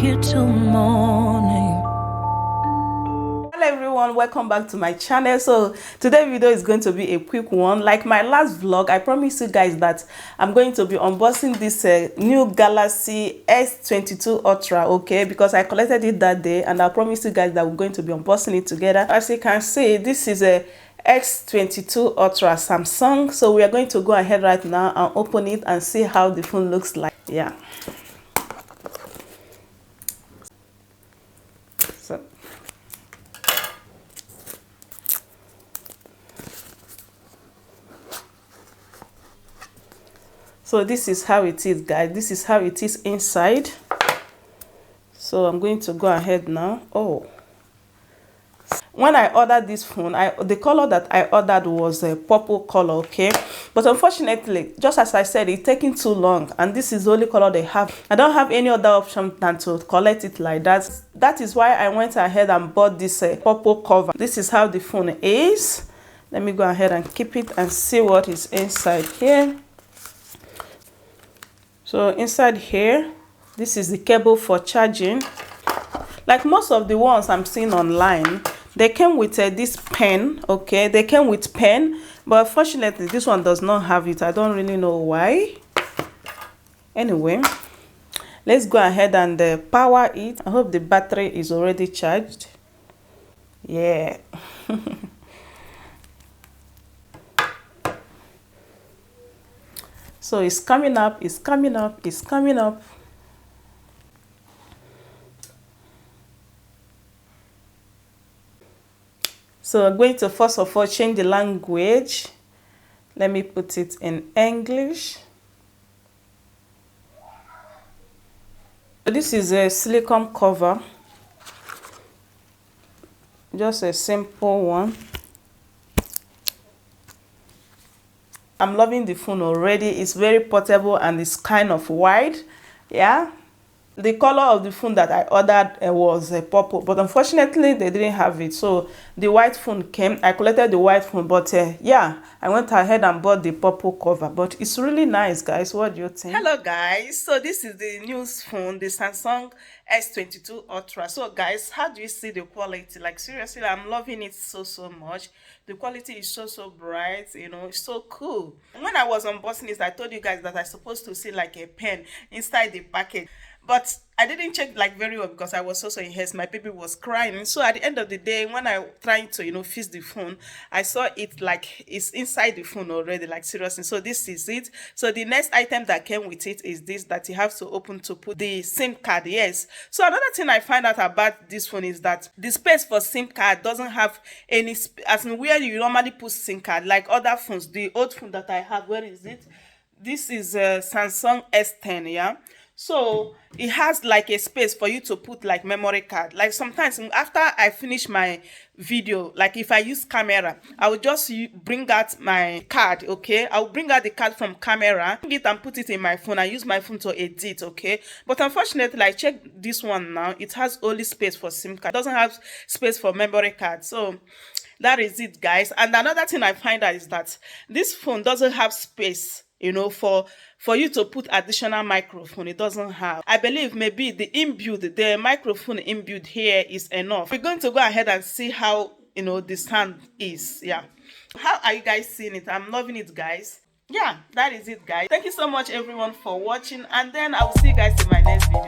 you till morning. Hello everyone, welcome back to my channel. So today's video is going to be a quick one. Like my last vlog, I promised you guys that I'm going to be unboxing this new Galaxy S22 Ultra, okay, because I collected it that day and I promised you guys that we're going to be unboxing it together. As you can see, this is a S22 Ultra Samsung. So we are going to go ahead right now and open it and see how the phone looks like. Yeah. So this is how it is, guys. This is how it is inside. So I'm going to go ahead now. Oh, when I ordered this phone, the color that I ordered was a purple color, okay, but unfortunately, just as I said, it's taking too long and this is the only color they have. I don't have any other option than to collect it like that. That is why I went ahead and bought this purple cover. This is how the phone is. Let me go ahead and keep it and see what is inside here. So inside here, this is the cable for charging. Like most of the ones I'm seeing online, they came with this pen, okay? They came with pen, but unfortunately, this one does not have it. I don't really know why. Anyway, let's go ahead and power it. I hope the battery is already charged. Yeah. So it's coming up, it's coming up, it's coming up. So I'm going to first of all change the language. Let me put it in English. So this is a silicone cover. Just a simple one. I'm loving the phone already. It's very portable and it's kind of wide. Yeah. The color of the phone that I ordered was purple, but unfortunately they didn't have it. So the white phone came. I collected the white phone, but yeah, I went ahead and bought the purple cover. But it's really nice, guys. What do you think? Hello, guys. So this is the new phone, the Samsung S22 Ultra. So guys, how do you see the quality? Like seriously, I'm loving it so much. The quality is so bright, you know, it's so cool. When I was unboxing this, I told you guys that I'm supposed to see like a pen inside the package, but I didn't check like very well because I was also in haste. My baby was crying. So at the end of the day, when I trying to, you know, fix the phone, I saw it like it's inside the phone already, like seriously. So this is it. So the next item that came with it is this, that you have to open to put the SIM card. Yes. So another thing I find out about this phone is that the space for SIM card doesn't have any, as in where you normally put SIM card, like other phones. The old phone that I have, where is it? This is a Samsung S10, yeah. So it has like a space for you to put like memory card. Like sometimes after I finish my video, like if I use camera, I will just bring out my card, okay? I will bring out the card from camera, bring it and put it in my phone and use my phone to edit, okay? But unfortunately, I checked this one now. It has only space for SIM card. It doesn't have space for memory card. So that is it, guys. And another thing I find out is that this phone doesn't have space, you know, for you to put additional microphone. It doesn't have. I believe maybe the microphone inbuilt here is enough. We're going to go ahead and see how, you know, the sound is. Yeah. How are you guys seeing it? I'm loving it, guys. Yeah, that is it, guys. Thank you so much everyone for watching, and then I will see you guys in my next video.